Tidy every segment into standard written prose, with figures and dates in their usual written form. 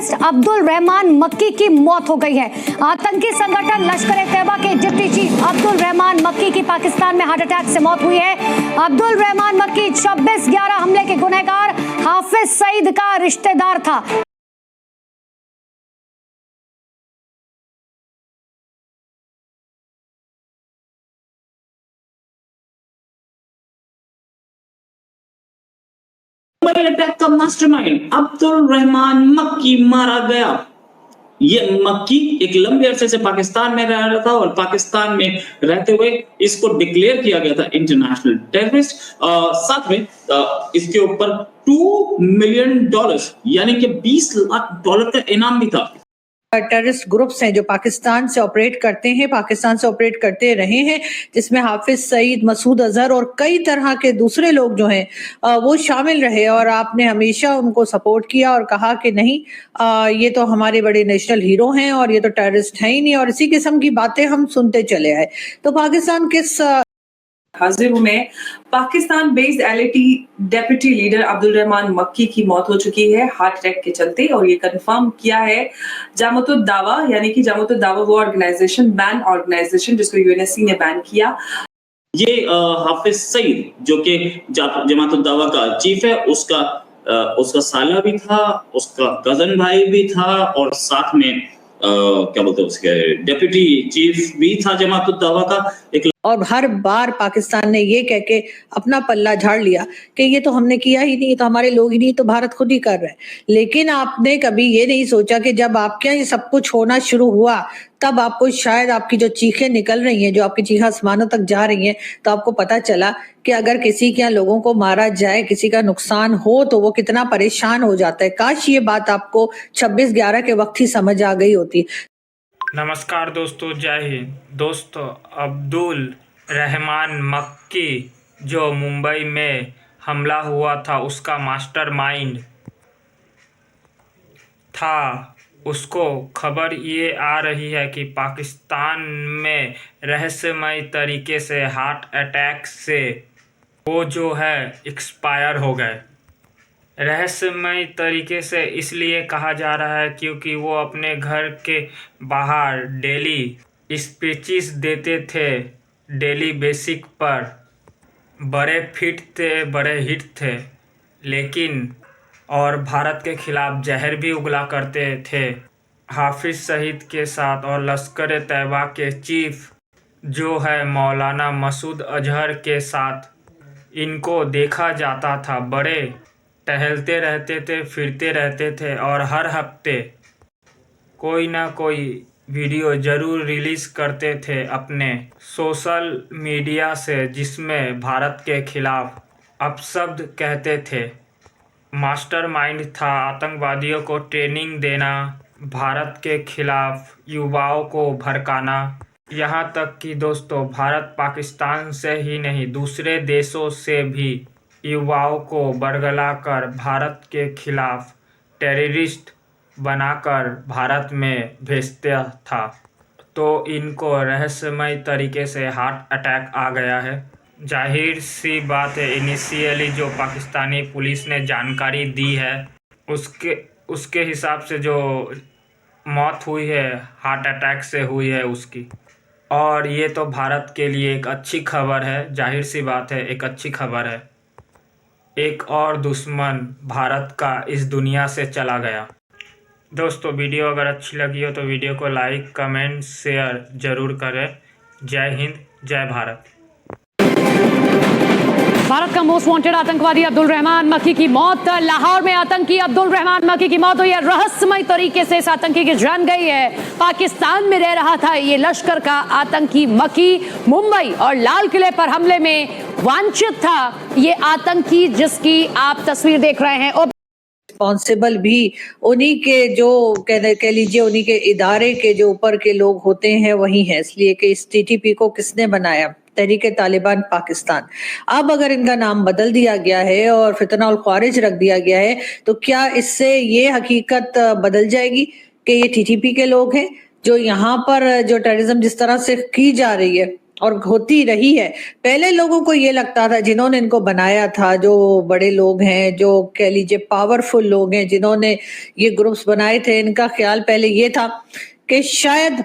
Terrorist Abdul Rahman Makki की मौत हो गई है। आतंकी संगठन लश्कर-ए-तैयबा के डिप्टी चीफ अब्दुल रहमान मक्की की पाकिस्तान में हार्ट अटैक से मौत हुई है। अब्दुल रहमान मक्की 26/11 हमले के गुनहगार हाफिज सईद का रिश्तेदार था। अटैक का मास्टरमाइंड अब्दुल रहमान मक्की मारा गया। ये मक्की एक लंबे अरसे से पाकिस्तान में रह रहा था और पाकिस्तान में रहते हुए इसको डिक्लेयर किया गया था इंटरनेशनल टेररिस्ट। साथ में इसके ऊपर $2 मिलियन यानी कि $20 लाख का इनाम भी था। टेररिस्ट ग्रुप्स हैं जो पाकिस्तान से ऑपरेट करते हैं, पाकिस्तान से ऑपरेट करते रहे हैं, जिसमें हाफिज सईद, मसूद अजहर और कई तरह के दूसरे लोग जो हैं वो शामिल रहे। और आपने हमेशा उनको सपोर्ट किया और कहा कि नहीं, ये तो हमारे बड़े नेशनल हीरो हैं और ये तो टेररिस्ट है ही नहीं, और इसी किस्म की बातें हम सुनते चले आए। तो पाकिस्तान किस हाजिर हूं मैं। Pakistan based LeT deputy leader Abdul Rahman Makki की मौत हो चुकी है हार्ट अटैक के चलते, और ये कंफर्म किया है जामतुद दावा, यानी कि जामतुद दावा वो ऑर्गेनाइजेशन, बैन ऑर्गेनाइजेशन जिसको यूएनएससी ने बैन किया। ये हाफिज सईद जो कि जमातुद दावा का चीफ है, उसका साला भी था, उसका कजन भाई भी था, और साथ में क्या बोलते हैं उसके डेप्यूटी चीफ भी था जमातुद दावा का। और हर बार पाकिस्तान ने ये कह के अपना पल्ला झाड़ लिया कि ये तो हमने किया ही नहीं, तो हमारे लोग ही नहीं, तो भारत खुद ही कर रहे हैं। लेकिन आपने कभी ये नहीं सोचा कि जब आपके यहाँ ये सब कुछ होना शुरू हुआ तब आपको शायद आपकी जो चीखें निकल रही हैं, जो आपकी चीखें आसमानों तक जा रही हैं, तो आपको पता चला कि अगर किसी के यहाँ लोगों को मारा जाए, किसी का नुकसान हो, तो वो कितना परेशान हो जाता है। काश ये बात आपको 26/11 के वक्त ही समझ आ गई होती। नमस्कार दोस्तों, जय हिंद। दोस्तों, अब्दुल रहमान मक्की जो मुंबई में हमला हुआ था उसका मास्टरमाइंड था, उसको खबर ये आ रही है कि पाकिस्तान में रहस्यमय तरीके से हार्ट अटैक से वो जो है एक्सपायर हो गए। रहस्यमय तरीके से इसलिए कहा जा रहा है क्योंकि वो अपने घर के बाहर डेली स्पीचेस देते थे, डेली बेसिक पर। बड़े फिट थे, बड़े हिट थे, लेकिन और भारत के खिलाफ जहर भी उगला करते थे। हाफिज सईद के साथ और लश्कर-ए-तैयबा के चीफ जो है मौलाना मसूद अजहर के साथ इनको देखा जाता था। बड़े टहलते रहते थे, फिरते रहते थे, और हर हफ्ते कोई ना कोई वीडियो ज़रूर रिलीज़ करते थे अपने सोशल मीडिया से, जिसमें भारत के खिलाफ अपशब्द कहते थे। मास्टरमाइंड था आतंकवादियों को ट्रेनिंग देना, भारत के खिलाफ युवाओं को भड़काना। यहाँ तक कि दोस्तों, भारत पाकिस्तान से ही नहीं दूसरे देशों से भी युवाओं को बरगलाकर भारत के खिलाफ टेररिस्ट बनाकर भारत में भेजता था। तो इनको रहस्यमय तरीके से हार्ट अटैक आ गया है। जाहिर सी बात है, इनिशियली जो पाकिस्तानी पुलिस ने जानकारी दी है उसके हिसाब से जो मौत हुई है हार्ट अटैक से हुई है उसकी। और ये तो भारत के लिए एक अच्छी खबर है, जाहिर सी बात है, एक अच्छी खबर है। एक और दुश्मन भारत का इस दुनिया से चला गया। दोस्तों, वीडियो अगर अच्छी लगी हो तो वीडियो को लाइक, कमेंट, शेयर ज़रूर करें। जय हिंद, जय भारत। भारत का मोस्ट वांटेड आतंकवादी अब्दुल रहमान मक्की की मौत। लाहौर में आतंकी अब्दुल रहमान मक्की की मौत हुई है। रहस्यमय तरीके से इस आतंकी की जान गई है। पाकिस्तान में रह रहा था ये लश्कर का आतंकी मक्की। मुंबई और लाल किले पर हमले में वांछित था ये आतंकी, जिसकी आप तस्वीर देख रहे हैं। रिस्पॉन्सिबल भी उन्हीं के, जो कह लीजिए उन्हीं के इदारे के जो ऊपर के लोग होते हैं वही हैं, इसलिए कि इस टीटीपी को किसने बनाया? तहरीक तालिबान पाकिस्तान। अब अगर इनका नाम बदल दिया गया है और फितना उल ख्वारिज रख दिया गया है, तो क्या इससे ये हकीकत बदल जाएगी कि ये टीटीपी के लोग हैं जो यहाँ पर जो टेररिज्म जिस तरह से की जा रही है और होती रही है। पहले लोगों को ये लगता था, जिन्होंने इनको बनाया था, जो बड़े लोग हैं, जो कह लीजिए पावरफुल लोग हैं, जिन्होंने ये ग्रुप्स बनाए थे, इनका ख्याल पहले ये था कि शायद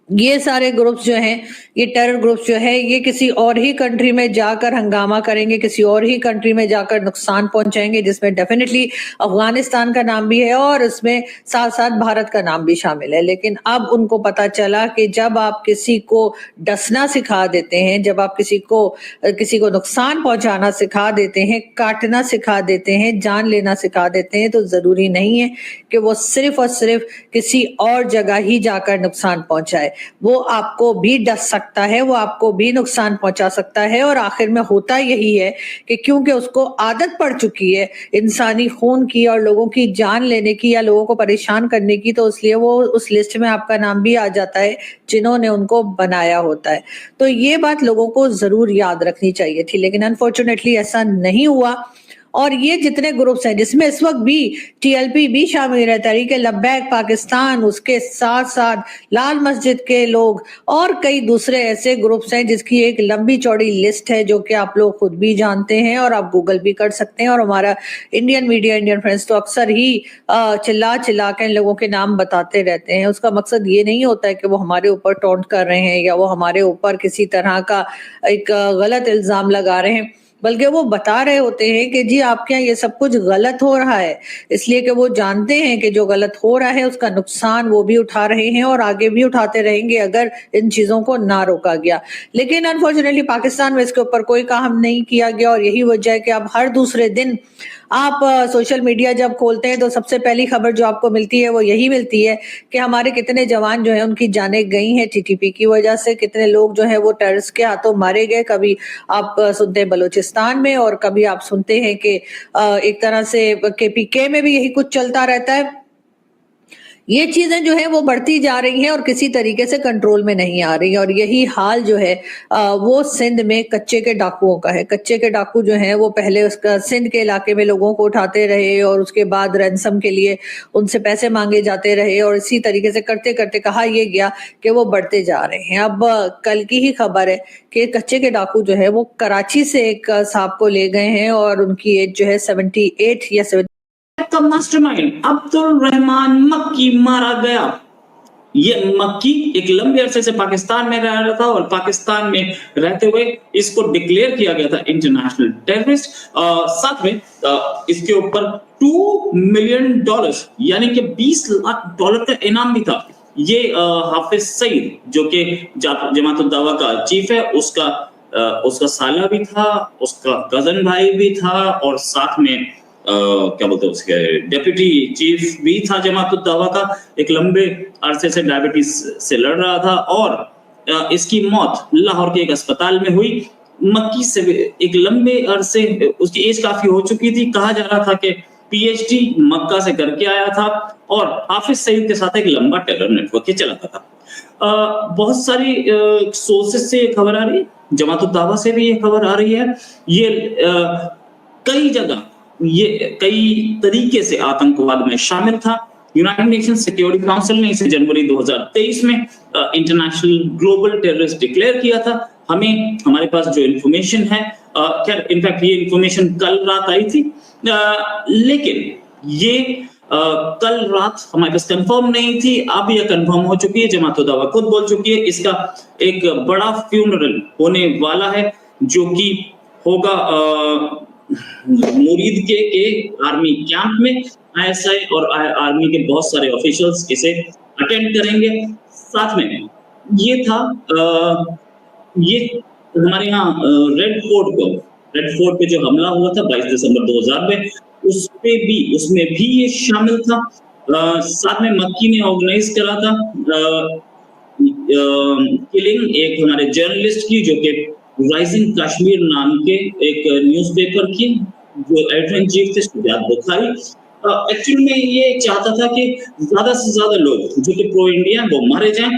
ये सारे ग्रुप्स जो हैं, ये टेरर ग्रुप्स जो है, ये किसी और ही कंट्री में जाकर हंगामा करेंगे, किसी और ही कंट्री में जाकर नुकसान पहुंचाएंगे, जिसमें डेफिनेटली अफगानिस्तान का नाम भी है और इसमें साथ साथ भारत का नाम भी शामिल है। लेकिन अब उनको पता चला कि जब आप किसी को डसना सिखा देते हैं, जब आप किसी को नुकसान पहुंचाना सिखा देते हैं, काटना सिखा देते हैं, जान लेना सिखा देते हैं, तो जरूरी नहीं है कि वो सिर्फ और सिर्फ किसी और जगह ही जाकर नुकसान पहुंचाए। वो आपको भी डस सकता है, वो आपको भी नुकसान पहुंचा सकता है। और आखिर में होता यही है कि क्योंकि उसको आदत पड़ चुकी है इंसानी खून की और लोगों की जान लेने की या लोगों को परेशान करने की, तो इसलिए वो उस लिस्ट में आपका नाम भी आ जाता है जिन्होंने उनको बनाया होता है। तो ये बात लोगों को जरूर याद रखनी चाहिए थी, लेकिन अनफॉर्चुनेटली ऐसा नहीं हुआ। और ये जितने ग्रुप्स हैं, जिसमें इस वक्त भी टीएलपी भी शामिल है, तहरीके लब्बैक पाकिस्तान, उसके साथ साथ लाल मस्जिद के लोग और कई दूसरे ऐसे ग्रुप्स हैं जिसकी एक लंबी चौड़ी लिस्ट है, जो कि आप लोग खुद भी जानते हैं और आप गूगल भी कर सकते हैं। और हमारा इंडियन मीडिया, इंडियन फ्रेंड्स तो अक्सर ही चिल्ला चिल्ला के इन लोगों के नाम बताते रहते हैं। उसका मकसद ये नहीं होता है कि वो हमारे ऊपर टॉन्ट कर रहे हैं या वो हमारे ऊपर किसी तरह का एक गलत इल्जाम लगा रहे हैं, बल्कि वो बता रहे होते हैं कि जी आपके यहाँ ये सब कुछ गलत हो रहा है, इसलिए कि वो जानते हैं कि जो गलत हो रहा है उसका नुकसान वो भी उठा रहे हैं और आगे भी उठाते रहेंगे अगर इन चीजों को ना रोका गया। लेकिन अनफॉर्चुनेटली पाकिस्तान में इसके ऊपर कोई काम नहीं किया गया और यही वजह है कि अब हर दूसरे दिन आप सोशल मीडिया जब खोलते हैं तो सबसे पहली खबर जो आपको मिलती है वो यही मिलती है कि हमारे कितने जवान जो है उनकी जानें गई हैं टीटीपी की वजह से, कितने लोग जो है वो टेररिस्ट के हाथों मारे गए। कभी आप सुनते हैं बलूचिस्तान में और कभी आप सुनते हैं कि एक तरह से केपीके में भी यही कुछ चलता रहता है। ये चीजें जो है वो बढ़ती जा रही हैं और किसी तरीके से कंट्रोल में नहीं आ रही। और यही हाल जो है वो सिंध में कच्चे के डाकुओं का है। कच्चे के डाकू जो हैं वो पहले उसका सिंध के इलाके में लोगों को उठाते रहे और उसके बाद रैंसम के लिए उनसे पैसे मांगे जाते रहे और इसी तरीके से करते करते कहा यह गया कि वो बढ़ते जा रहे हैं। अब कल की ही खबर है कि कच्चे के डाकू जो है वो कराची से एक साहब को ले गए हैं और उनकी एज जो है 78 या 70 का मास्टरमाइंड अब्दुल रहमान मक्की मारा गया। ये मक्की एक लंबे अरसे से पाकिस्तान में रह रहा था और पाकिस्तान में रहते हुए इसको डिक्लेयर किया गया था इंटरनेशनल टेररिस्ट। साथ में इसके ऊपर $2 मिलियन यानी कि $20 लाख का इनाम भी था। ये हाफिज सईद जो कि जमात उद दावा का चीफ है, उसका साला भी था, उसका कजन भाई भी था और साथ में क्या बोलते हैं उसके डेप्यूटी चीफ भी था जमात उद दावा का। एक लंबे अरसे से डायबिटीज से लड़ रहा था और इसकी मौत लाहौर के एक अस्पताल में हुई। मक्की से एक लंबे अरसे उसकी एज काफी हो चुकी थी। कहा जा रहा था कि पीएचडी मक्का से करके आया था और हाफिज सईद के साथ एक लंबा टेरर नेटवर्क चलाता था। बहुत सारी सोर्सेस से खबर आ रही है, जमात उद दावा से भी ये खबर आ रही है। ये कई जगह ये कई तरीके से आतंकवाद में शामिल था। यूनाइटेड नेशन सिक्योरिटी काउंसिल ने इसे जनवरी 2023 में इंटरनेशनल ग्लोबल टेररिस्ट डिक्लेयर किया था। हमारे पास जो इन्फॉर्मेशन है, खैर इनफैक्ट ये इन्फॉर्मेशन कल रात आई थी, लेकिन ये कल रात हमारे पास कंफर्म नहीं थी। अब यह कंफर्म हो चुकी है, जमात उद दावा खुद बोल चुकी है। इसका एक बड़ा फ्यूनरल होने वाला है जो कि होगा मुरीद के आर्मी कैंप में। आईएसआई और आर्मी के बहुत सारे ऑफिशियल्स इसे अटेंड करेंगे। साथ में ये था ये हमारे यहाँ रेड फोर्ट पे जो हमला हुआ था 22 दिसंबर 2000 में, उसमें भी ये शामिल था। साथ में मक्की ने ऑर्गेनाइज करा था किलिंग एक हमारे जर्नलिस्ट की, जो कि राइजिंग कश्मीर नाम के एक न्यूज़पेपर की जो एडिटर इन चीफ थे शुजात बुखारी। एक्चुअली में ये चाहता था कि ज्यादा से ज्यादा लोग जो कि प्रो इंडिया वो मारे जाएं।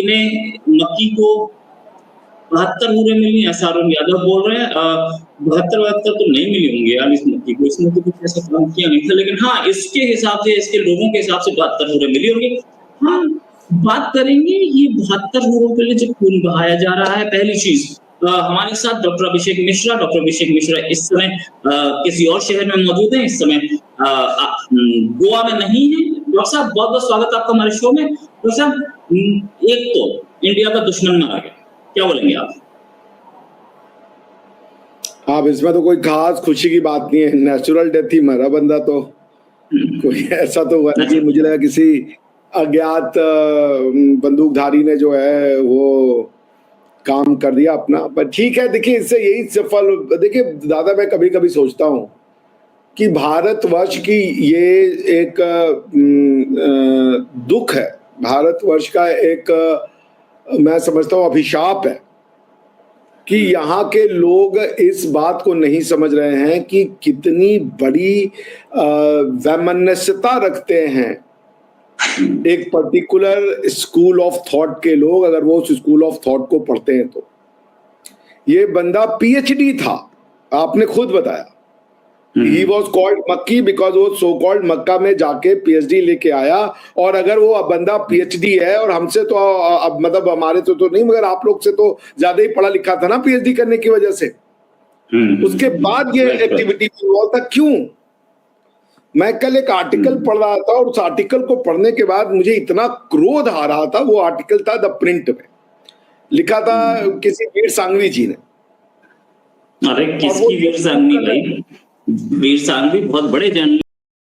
इन्हें मक्की को 72 मुहरें मिली, ऐसा अरुण यादव बोल रहे हैं। 72 तो नहीं मिली होंगे यार इस मक्की को, इसने तो कुछ ऐसा काम किया नहीं था, लेकिन हाँ इसके हिसाब से, इसके लोगों के हिसाब से 72 मुहरें मिली होंगी। हाँ बात करेंगे ये 72 लोगों के लिए जो खून बहाया जा रहा है। पहली चीज, हमारे साथ डॉक्टर अभिषेक मिश्रा। डॉक्टर अभिषेक मिश्रा इस समय किसी और शहर में मौजूद हैं, इस समय गोवा में नहीं है। डॉक्टर साहब, बहुत बहुत स्वागत आपका हमारे शो में। डॉक्टर साहब, एक तो इंडिया का दुश्मन मारा गया, क्या बोलेंगे आप? अब इसमें तो कोई खास खुशी की बात नहीं है, नेचुरल डेथ ही मरा बंदा, तो कोई ऐसा तो हुआ नहीं। मुझे लगा किसी अज्ञात बंदूकधारी ने जो है वो काम कर दिया अपना, पर ठीक है। देखिए, इससे यही सफल, देखिए दादा, मैं कभी कभी सोचता हूँ कि भारतवर्ष की ये एक दुख है, भारतवर्ष का एक मैं समझता हूँ अभिशाप है कि यहाँ के लोग इस बात को नहीं समझ रहे हैं कि कितनी बड़ी वैमनस्यता रखते हैं एक पर्टिकुलर स्कूल ऑफ थॉट के लोग, अगर वो उस स्कूल ऑफ थॉट को पढ़ते हैं तो। ये बंदा पीएचडी था, आपने खुद बताया। ही वॉज कॉल्ड मक्की बिकॉज वो सो कॉल्ड मक्का में जाके पीएचडी लेके आया। और अगर वो बंदा पीएचडी है, और हमसे तो अब मतलब हमारे तो नहीं, मगर आप लोग से तो ज्यादा ही पढ़ा लिखा था ना पीएचडी करने की वजह से, उसके बाद ये एक्टिविटी इन्वॉल्व था। क्यों? मैं कल एक आर्टिकल पढ़ रहा था, और उस आर्टिकल को पढ़ने के बाद मुझे इतना क्रोध आ रहा था। वो आर्टिकल था द प्रिंट में, लिखा था किसी वीर सांघवी जी ने। अरे किसकी वीर सांघवी भाई? वीर सांघवी बहुत बड़े जर्नलिस्ट